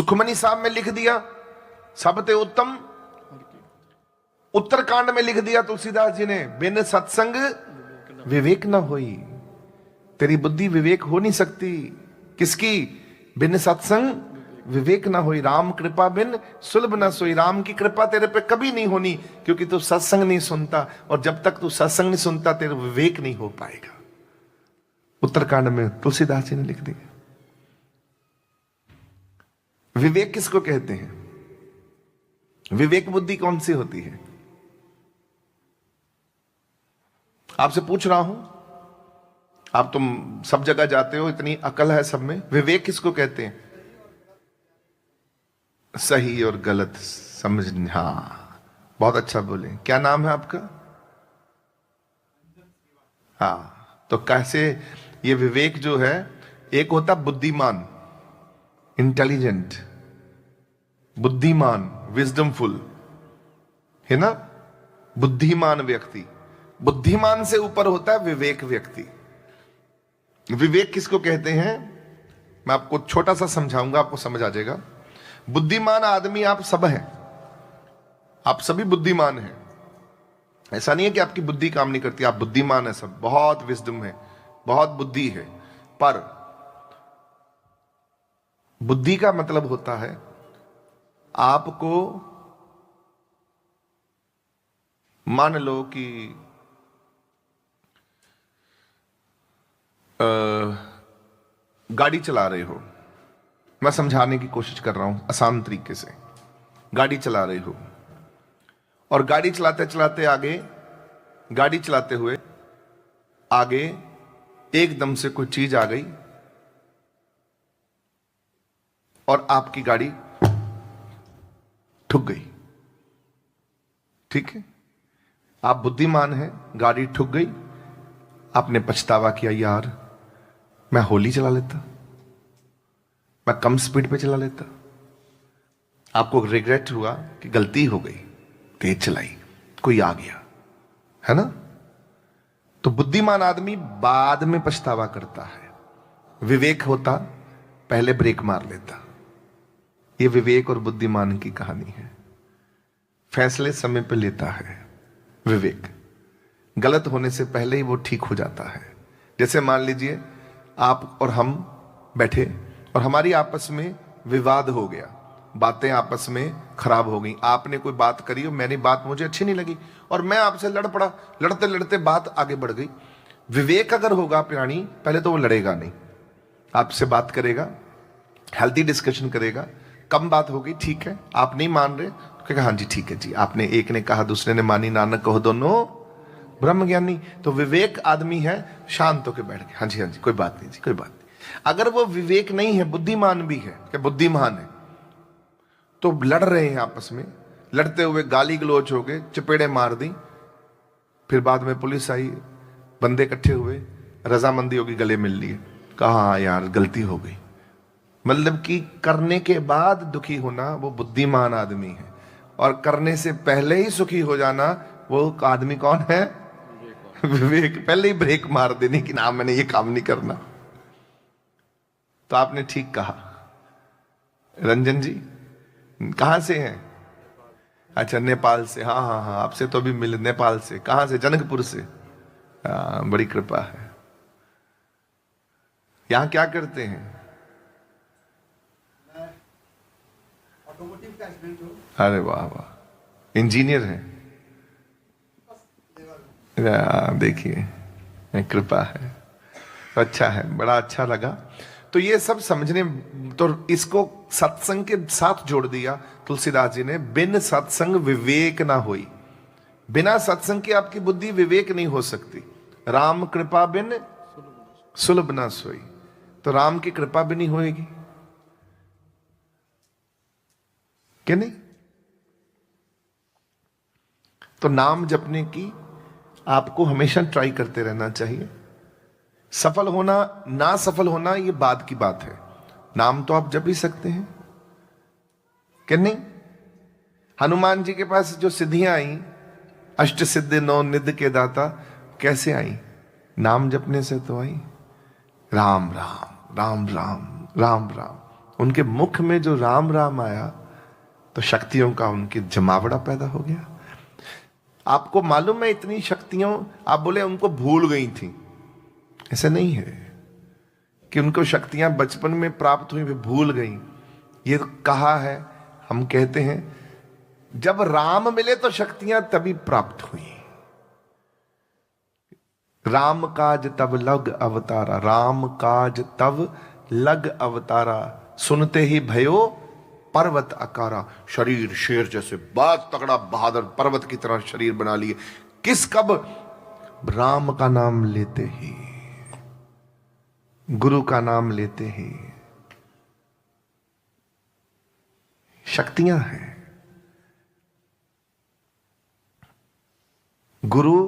सुखमनी साहब में लिख दिया सबते उत्तम, उत्तरकांड में लिख दिया तुलसीदास जी ने, बिन सत्संग विवेक न होई। तेरी बुद्धि विवेक हो नहीं सकती। किसकी? बिन सत्संग विवेक ना होई, राम कृपा बिन सुलभ ना सोई। राम की कृपा तेरे पे कभी नहीं होनी, क्योंकि तू सत्संग नहीं सुनता, और जब तक तू सत्संग नहीं सुनता तेरा विवेक नहीं हो पाएगा। उत्तरकांड में तुलसीदास जी ने लिख दिया। विवेक किसको कहते हैं? विवेक बुद्धि कौन सी होती है? आपसे पूछ रहा हूं, आप तुम सब जगह जाते हो, इतनी अकल है सब में। विवेक किसको कहते हैं? सही और गलत समझ। हाँ, बहुत अच्छा बोले। क्या नाम है आपका? हाँ, तो कैसे ये विवेक जो है, एक होता बुद्धिमान, इंटेलिजेंट, बुद्धिमान, विजडमफुल, है ना? बुद्धिमान व्यक्ति। बुद्धिमान से ऊपर होता है विवेक व्यक्ति। विवेक किसको कहते हैं? मैं आपको छोटा सा समझाऊंगा, आपको समझ आ जाएगा। बुद्धिमान आदमी आप सब हैं, आप सभी बुद्धिमान हैं। ऐसा नहीं है कि आपकी बुद्धि काम नहीं करती, आप बुद्धिमान है सब, बहुत विजडम है, बहुत बुद्धि है। पर बुद्धि का मतलब होता है आपको, मान लो कि गाड़ी चला रहे हो, मैं समझाने की कोशिश कर रहा हूं आसान तरीके से। गाड़ी चला रहे हो और गाड़ी चलाते चलाते आगे, गाड़ी चलाते हुए आगे एकदम से कोई चीज आ गई और आपकी गाड़ी ठुक गई। ठीक है, आप बुद्धिमान हैं, गाड़ी ठुक गई, आपने पछतावा किया, यार मैं होली चला लेता, मैं कम स्पीड पे चला लेता। आपको रिग्रेट हुआ कि गलती हो गई, तेज चलाई, कोई आ गया, है ना? तो बुद्धिमान आदमी बाद में पछतावा करता है। विवेक होता पहले ब्रेक मार लेता। यह विवेक और बुद्धिमान की कहानी है। फैसले समय पे लेता है विवेक, गलत होने से पहले ही वो ठीक हो जाता है। जैसे मान लीजिए आप और हम बैठे और हमारी आपस में विवाद हो गया, बातें आपस में खराब हो गई। आपने कोई बात करी और मेरी बात मुझे अच्छी नहीं लगी और मैं आपसे लड़ पड़ा, लड़ते लड़ते बात आगे बढ़ गई। विवेक अगर होगा प्राणी, पहले तो वो लड़ेगा नहीं, आपसे बात करेगा, हेल्दी डिस्कशन करेगा। कम बात हो गई, ठीक है, आप नहीं मान रहे तो कहेगा हाँ जी ठीक है जी, आपने, एक ने कहा दूसरे ने मानी, नानक कहो दोनों ब्रह्म ज्ञानी। तो विवेक आदमी है, शांत होकर बैठ गया, हाँ जी हाँ जी, कोई बात नहीं जी, कोई बात नहीं। अगर वो विवेक नहीं है, बुद्धिमान भी है, क्या बुद्धिमान है, तो लड़ रहे हैं आपस में, लड़ते हुए गाली गलोच हो गए, चपेड़े मार दी, फिर बाद में पुलिस आई, बंदे इकट्ठे हुए, रजामंदी होगी, गले मिल लिए, कहा हाँ यार गलती हो गई। मतलब कि करने के बाद दुखी होना वो बुद्धिमान आदमी है, और करने से पहले ही सुखी हो जाना वो आदमी कौन है? विवेक। पहले ही ब्रेक मार देने की, ना मैंने ये काम नहीं करना। तो आपने ठीक कहा। रंजन जी कहां से हैं? अच्छा, नेपाल से। हाँ हाँ हाँ, आपसे तो अभी मिले, नेपाल से। कहां से? जनकपुर से। बड़ी कृपा है। यहां क्या करते हैं? ऑटोमोटिव का स्टूडेंट हूं। अरे वाह वाह, इंजीनियर हैं। देखिए कृपा है, अच्छा है, बड़ा अच्छा लगा। तो ये सब समझने, तो इसको सत्संग के साथ जोड़ दिया तुलसीदास जी ने। बिन सत्संग विवेक ना होई। बिना सत्संग की आपकी बुद्धि विवेक नहीं हो सकती। राम कृपा बिन सुलभ ना सोई। तो राम की कृपा भी नहीं होएगी, क्या नहीं? तो नाम जपने की आपको हमेशा ट्राई करते रहना चाहिए। सफल होना ना सफल होना ये बाद की बात है, नाम तो आप जप ही सकते हैं, क्या नहीं? हनुमान जी के पास जो सिद्धियां आई, अष्ट सिद्धि नौ निधि के दाता, कैसे आई? नाम जपने से तो आई। राम राम राम राम राम राम, उनके मुख में जो राम राम आया तो शक्तियों का उनकी जमावड़ा पैदा हो गया। आपको मालूम है इतनी शक्तियों, आप बोले उनको भूल गई थी, ऐसा नहीं है कि उनको शक्तियां बचपन में प्राप्त हुई वे भूल गई। ये तो कहा है, हम कहते हैं जब राम मिले तो शक्तियां तभी प्राप्त हुई। राम काज तब लग अवतारा, राम काज तब लग अवतारा, सुनते ही भयो पर्वत आकारा। शरीर शेर जैसे बहुत तगड़ा बहादुर पर्वत की तरह शरीर बना लिए। किस कब? राम का नाम लेते ही, गुरु का नाम लेते ही। शक्तियां हैं। गुरु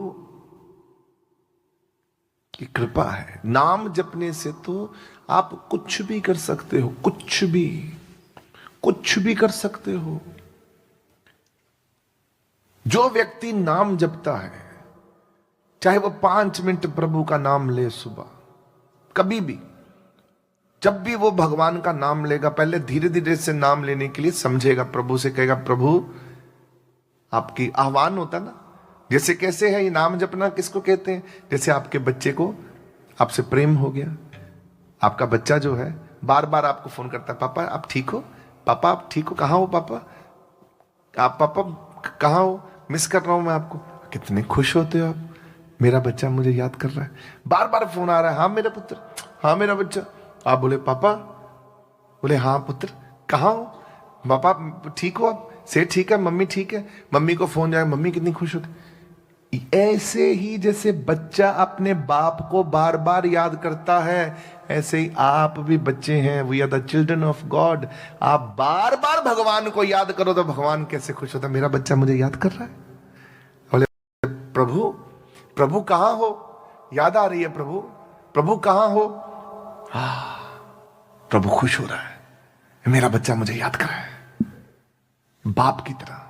की कृपा है। नाम जपने से तो आप कुछ भी कर सकते हो, कुछ भी कर सकते हो। जो व्यक्ति नाम जपता है, चाहे वो 5 मिनट प्रभु का नाम ले सुबह, कभी भी, जब भी वो भगवान का नाम लेगा, पहले धीरे धीरे से नाम लेने के लिए समझेगा, प्रभु से कहेगा प्रभु आपकी आह्वान होता ना, जैसे कैसे है ये नाम जपना, किसको कहते हैं? जैसे आपके बच्चे को आपसे प्रेम हो गया, आपका बच्चा जो है बार बार आपको फोन करता है, पापा आप ठीक हो, पापा आप ठीक हो, कहाँ हो पापा, आप पापा कहाँ हो, मिस कर रहा हूं मैं आपको। कितने खुश होते हो आप, मेरा बच्चा मुझे याद कर रहा है, बार बार फोन आ रहा है, हाँ मेरा पुत्र, हाँ मेरा बच्चा। आप बोले पापा, बोले हाँ पुत्र, कहाँ हो पापा, ठीक हो आप, से ठीक है, मम्मी ठीक है, मम्मी को फोन जाए, मम्मी कितनी खुश होती। ऐसे ही जैसे बच्चा अपने बाप को बार बार याद करता है, ऐसे ही आप भी बच्चे हैं, we are the children of God. आप बार बार भगवान को याद करो तो भगवान कैसे खुश होता है, मेरा बच्चा मुझे याद कर रहा है। बोले प्रभु, प्रभु कहां हो, याद आ रही है प्रभु, प्रभु कहां हो, प्रभु खुश हो रहा है, मेरा बच्चा मुझे याद कर रहा है, बाप की तरह।